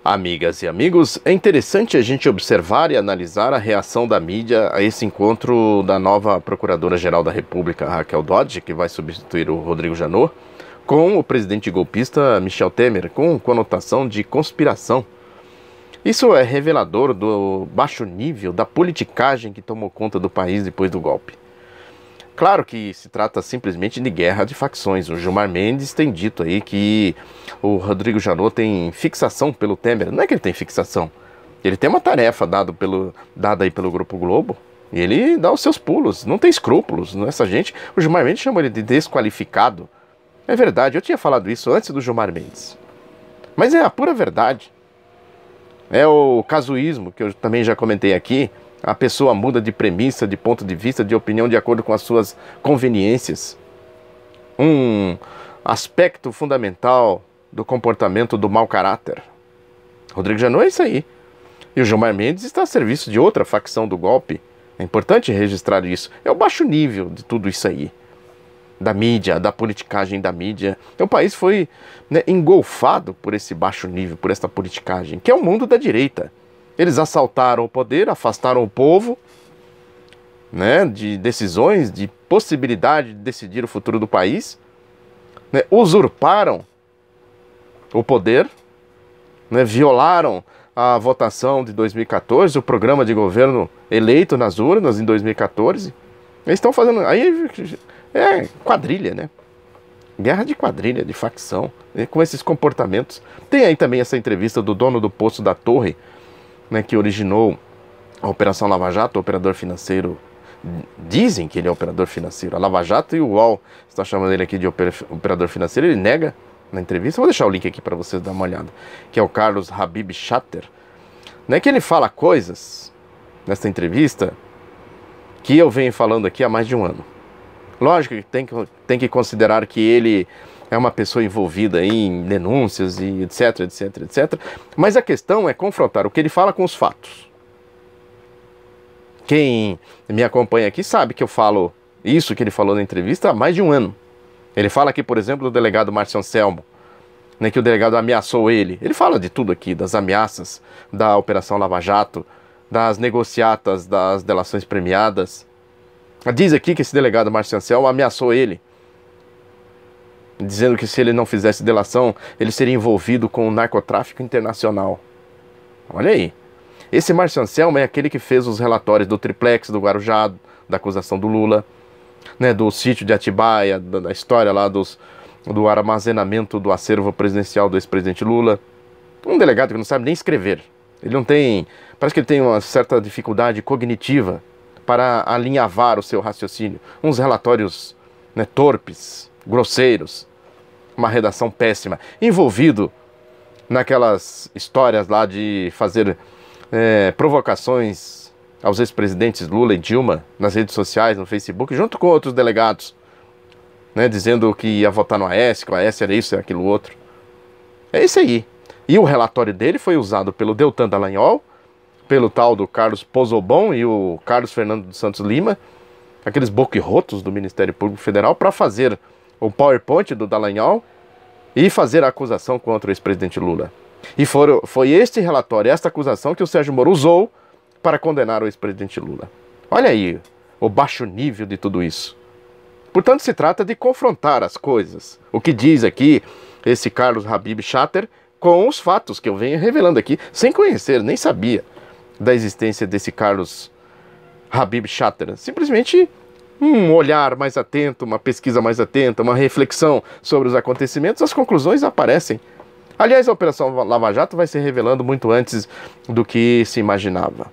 Amigas e amigos, é interessante a gente observar e analisar a reação da mídia a esse encontro da nova Procuradora-Geral da República, Raquel Dodge, que vai substituir o Rodrigo Janot, com o presidente golpista Michel Temer, com conotação de conspiração. Isso é revelador do baixo nível da politicagem que tomou conta do país depois do golpe. Claro que se trata simplesmente de guerra de facções. O Gilmar Mendes tem dito aí que o Rodrigo Janot tem fixação pelo Temer. Não é que ele tem fixação. Ele tem uma tarefa dada aí pelo Grupo Globo e ele dá os seus pulos. Não tem escrúpulos. Essa gente, o Gilmar Mendes chama ele de desqualificado. É verdade, eu tinha falado isso antes do Gilmar Mendes. Mas é a pura verdade. É o casuísmo que eu também já comentei aqui. A pessoa muda de premissa, de ponto de vista, de opinião de acordo com as suas conveniências. Um aspecto fundamental do comportamento do mau caráter. Rodrigo Janot é isso aí. E o Gilmar Mendes está a serviço de outra facção do golpe. É importante registrar isso. É o baixo nível de tudo isso aí. Da mídia, da politicagem da mídia. O país foi engolfado por esse baixo nível, por essa politicagem, que é o mundo da direita. Eles assaltaram o poder, afastaram o povo, de decisões, de possibilidade de decidir o futuro do país, usurparam o poder, violaram a votação de 2014, o programa de governo eleito nas urnas em 2014. Eles estão fazendo... Aí é quadrilha, Guerra de quadrilha, de facção, com esses comportamentos. Tem aí também essa entrevista do dono do posto da Torre, que originou a Operação Lava Jato, o operador financeiro. Dizem que ele é operador financeiro. A Lava Jato e o UOL estão chamando ele aqui de operador financeiro. Ele nega na entrevista. Vou deixar o link aqui para vocês dar uma olhada. Que é o Carlos Habib Chatter. Que ele fala coisas nessa entrevista que eu venho falando aqui há mais de um ano. Lógico que tem que considerar que ele é uma pessoa envolvida em denúncias e etc, etc, etc. Mas a questão é confrontar o que ele fala com os fatos. Quem me acompanha aqui sabe que eu falo isso que ele falou na entrevista há mais de um ano. Ele fala aqui, por exemplo, do delegado Márcio Anselmo, que o delegado ameaçou ele. Ele fala de tudo aqui, das ameaças da Operação Lava Jato, das negociatas, das delações premiadas. Diz aqui que esse delegado Márcio Anselmo ameaçou ele, dizendo que se ele não fizesse delação, ele seria envolvido com o narcotráfico internacional. Olha aí. Esse Márcio Anselmo é aquele que fez os relatórios do triplex do Guarujá, da acusação do Lula, do sítio de Atibaia, da história lá do armazenamento do acervo presidencial do ex-presidente Lula. Um delegado que não sabe nem escrever. Ele não tem... Parece que ele tem uma certa dificuldade cognitiva para alinhavar o seu raciocínio. Uns relatórios torpes, grosseiros, uma redação péssima, envolvido naquelas histórias lá de fazer provocações aos ex-presidentes Lula e Dilma nas redes sociais, no Facebook, junto com outros delegados, dizendo que ia votar no Aécio, que o Aécio era isso, era aquilo outro. É isso aí. E o relatório dele foi usado pelo Deltan Dallagnol, pelo tal do Carlos Pozzobon e o Carlos Fernando dos Santos Lima, aqueles boquirrotos do Ministério Público Federal, para fazer o PowerPoint do Dallagnol e fazer a acusação contra o ex-presidente Lula. E foi este relatório, esta acusação que o Sérgio Moro usou para condenar o ex-presidente Lula. Olha aí o baixo nível de tudo isso. Portanto, se trata de confrontar as coisas. O que diz aqui esse Carlos Habib Chatter com os fatos que eu venho revelando aqui, sem conhecer, nem sabia da existência desse Carlos Habib Chatter. Simplesmente um olhar mais atento, uma pesquisa mais atenta, uma reflexão sobre os acontecimentos, as conclusões aparecem. Aliás, a Operação Lava Jato vai se revelando muito antes do que se imaginava.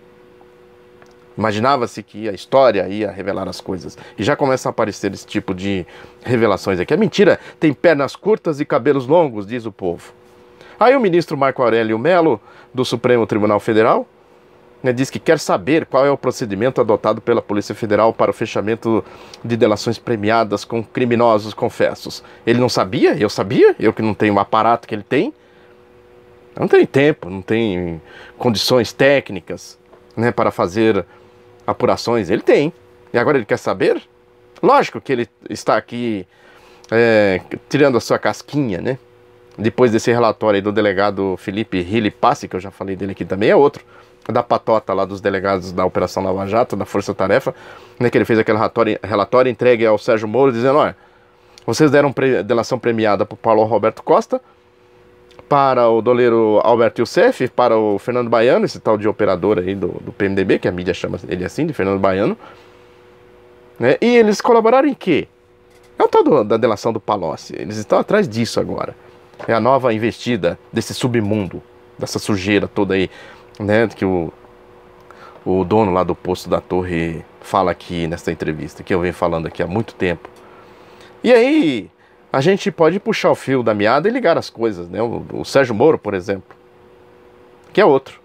Imaginava-se que a história ia revelar as coisas. E já começam a aparecer esse tipo de revelações aqui. A mentira tem pernas curtas e cabelos longos, diz o povo. Aí o ministro Marco Aurélio Mello, do Supremo Tribunal Federal, diz que quer saber qual é o procedimento adotado pela Polícia Federal para o fechamento de delações premiadas com criminosos confessos. Ele não sabia? Eu sabia? Eu que não tenho o aparato que ele tem. Não tem tempo, não tem condições técnicas para fazer apurações. Ele tem. E agora ele quer saber? Lógico que ele está aqui tirando a sua casquinha, depois desse relatório aí do delegado Felipe Rilli Passi, que eu já falei dele aqui também, é outro, da patota lá dos delegados da Operação Lava Jato, da Força Tarefa, né, que ele fez aquele relatório entregue ao Sérgio Moro, dizendo, olha, vocês deram delação premiada para o Paulo Roberto Costa, para o doleiro Alberto Youssef, para o Fernando Baiano, esse tal de operador aí do PMDB, que a mídia chama ele assim, de Fernando Baiano, né, e eles colaboraram em quê? É o tal da delação do Palocci, eles estão atrás disso agora. É a nova investida desse submundo, dessa sujeira toda aí, né, que o dono lá do posto da Torre fala aqui nessa entrevista, que eu venho falando aqui há muito tempo. E aí, a gente pode puxar o fio da meada e ligar as coisas, né, o Sérgio Moro, por exemplo, que é outro.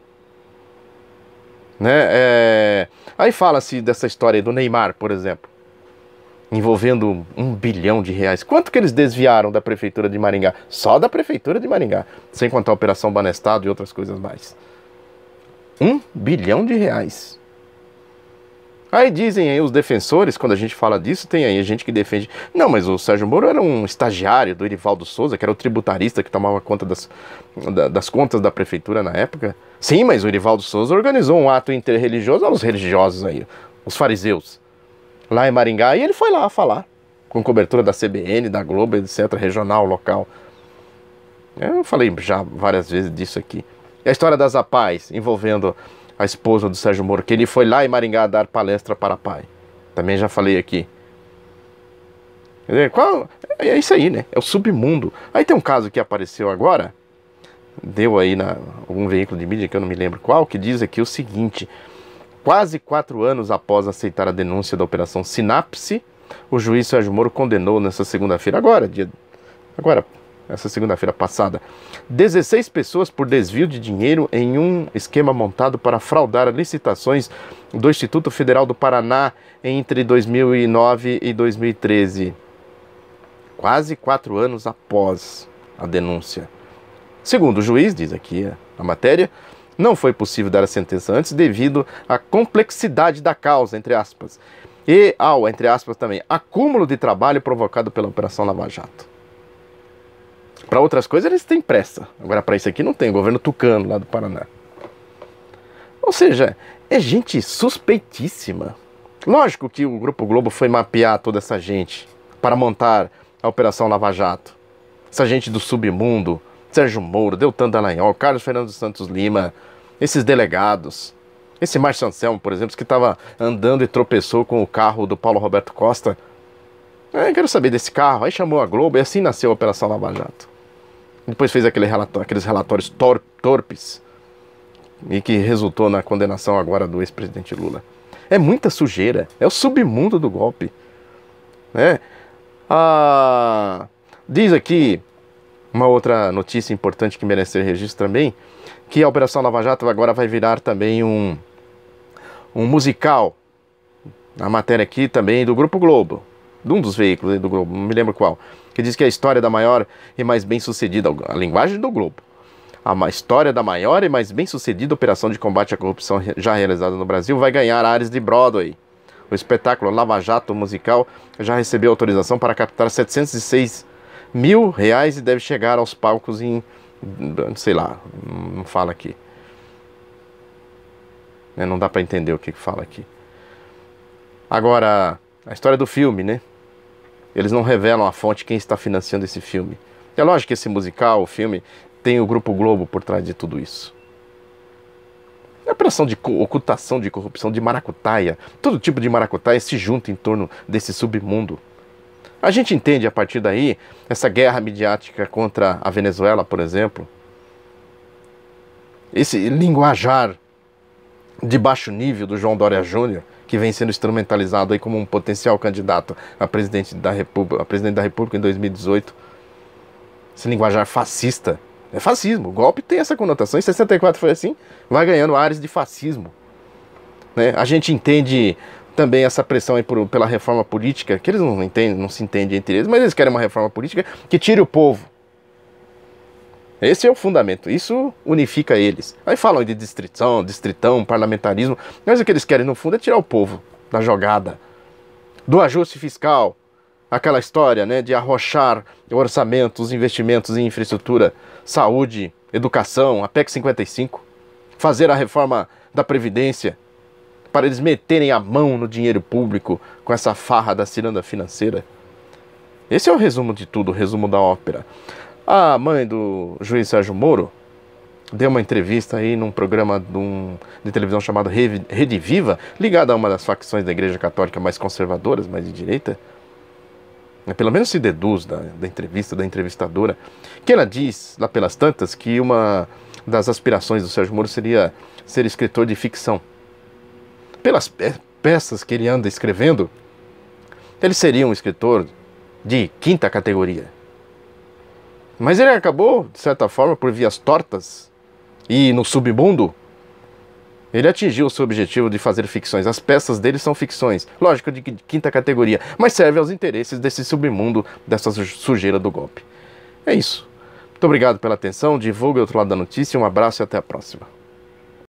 Né, aí fala-se dessa história aí do Neymar, por exemplo, envolvendo R$1 bilhão. Quanto que eles desviaram da Prefeitura de Maringá? Só da Prefeitura de Maringá, sem contar a Operação Banestado e outras coisas mais. R$1 bilhão. Aí dizem aí os defensores, quando a gente fala disso, tem aí gente que defende... Não, mas o Sérgio Moro era um estagiário do Erivaldo Souza, que era o tributarista que tomava conta das contas da Prefeitura na época. Sim, mas o Erivaldo Souza organizou um ato interreligioso, olha os religiosos aí, os fariseus, lá em Maringá, e ele foi lá falar, com cobertura da CBN, da Globo, etc., regional, local. Eu falei já várias vezes disso aqui. E a história das APAES, envolvendo a esposa do Sérgio Moro, que ele foi lá em Maringá dar palestra para a PAI. Também já falei aqui. É isso aí, né? É o submundo. Aí tem um caso que apareceu agora, deu aí na algum veículo de mídia, que eu não me lembro qual, que diz aqui o seguinte: quase 4 anos após aceitar a denúncia da Operação Sinapse, o juiz Sérgio Moro condenou nessa segunda-feira, essa segunda-feira passada, 16 pessoas por desvio de dinheiro em um esquema montado para fraudar licitações do Instituto Federal do Paraná entre 2009 e 2013. Quase 4 anos após a denúncia. Segundo o juiz, diz aqui a matéria, não foi possível dar a sentença antes devido à complexidade da causa, entre aspas, e ao, entre aspas também, acúmulo de trabalho provocado pela Operação Lava Jato. Para outras coisas eles têm pressa, agora para isso aqui não tem, o governo tucano lá do Paraná. Ou seja, é gente suspeitíssima. Lógico que o Grupo Globo foi mapear toda essa gente para montar a Operação Lava Jato. Essa gente do submundo, Sérgio Moro, Deltan Dallagnol, Carlos Fernando Santos Lima, esses delegados, esse Márcio Anselmo, por exemplo, que estava andando e tropeçou com o carro do Paulo Roberto Costa. Eu quero saber desse carro. Aí chamou a Globo e assim nasceu a Operação Lava Jato. Depois fez aqueles relatórios torpes e que resultou na condenação agora do ex-presidente Lula. É muita sujeira, é o submundo do golpe, né? Diz aqui uma outra notícia importante que merece ser registro também, que a Operação Lava Jato agora vai virar também um musical. A matéria aqui também do Grupo Globo, de um dos veículos do Globo, não me lembro qual, que diz que é a história da maior e mais bem-sucedida, a linguagem do Globo, a história da maior e mais bem-sucedida operação de combate à corrupção já realizada no Brasil vai ganhar áreas de Broadway. O espetáculo Lava Jato musical já recebeu autorização para captar R$706 mil e deve chegar aos palcos em, sei lá, não fala aqui. Não dá para entender o que fala aqui. Agora, a história do filme, né? Eles não revelam a fonte, quem está financiando esse filme. É lógico que esse musical, o filme, tem o Grupo Globo por trás de tudo isso. É operação de ocultação de corrupção, de maracutaia. Todo tipo de maracutaia se junta em torno desse submundo. A gente entende a partir daí essa guerra midiática contra a Venezuela, por exemplo. Esse linguajar de baixo nível do João Dória Júnior, que vem sendo instrumentalizado aí como um potencial candidato a presidente da República em 2018. Esse linguajar fascista. É fascismo. O golpe tem essa conotação. Em 64 foi assim. Vai ganhando áreas de fascismo. Né? A gente entende também essa pressão aí pela reforma política, que eles não se entendem entre eles, mas eles querem uma reforma política que tire o povo. Esse é o fundamento. Isso unifica eles. Aí falam de distritão, parlamentarismo, mas o que eles querem no fundo é tirar o povo da jogada, do ajuste fiscal. aquela história, né, de arrochar o orçamento, os investimentos em infraestrutura, saúde, educação, a PEC 55, fazer a reforma da Previdência, para eles meterem a mão no dinheiro público com essa farra da ciranda financeira. Esse é o resumo de tudo, o resumo da ópera. A mãe do juiz Sérgio Moro deu uma entrevista aí num programa de televisão chamado Rede Viva, ligado a uma das facções da Igreja Católica mais conservadoras, mais de direita. Pelo menos se deduz da entrevista, da entrevistadora, que ela diz, lá pelas tantas, que uma das aspirações do Sérgio Moro seria ser escritor de ficção. Pelas peças que ele anda escrevendo, ele seria um escritor de quinta categoria. Mas ele acabou, de certa forma, por vias tortas, e no submundo, ele atingiu o seu objetivo de fazer ficções. As peças dele são ficções, lógico, de quinta categoria, mas serve aos interesses desse submundo, dessa sujeira do golpe. É isso. Muito obrigado pela atenção, divulgue o outro lado da notícia, um abraço e até a próxima.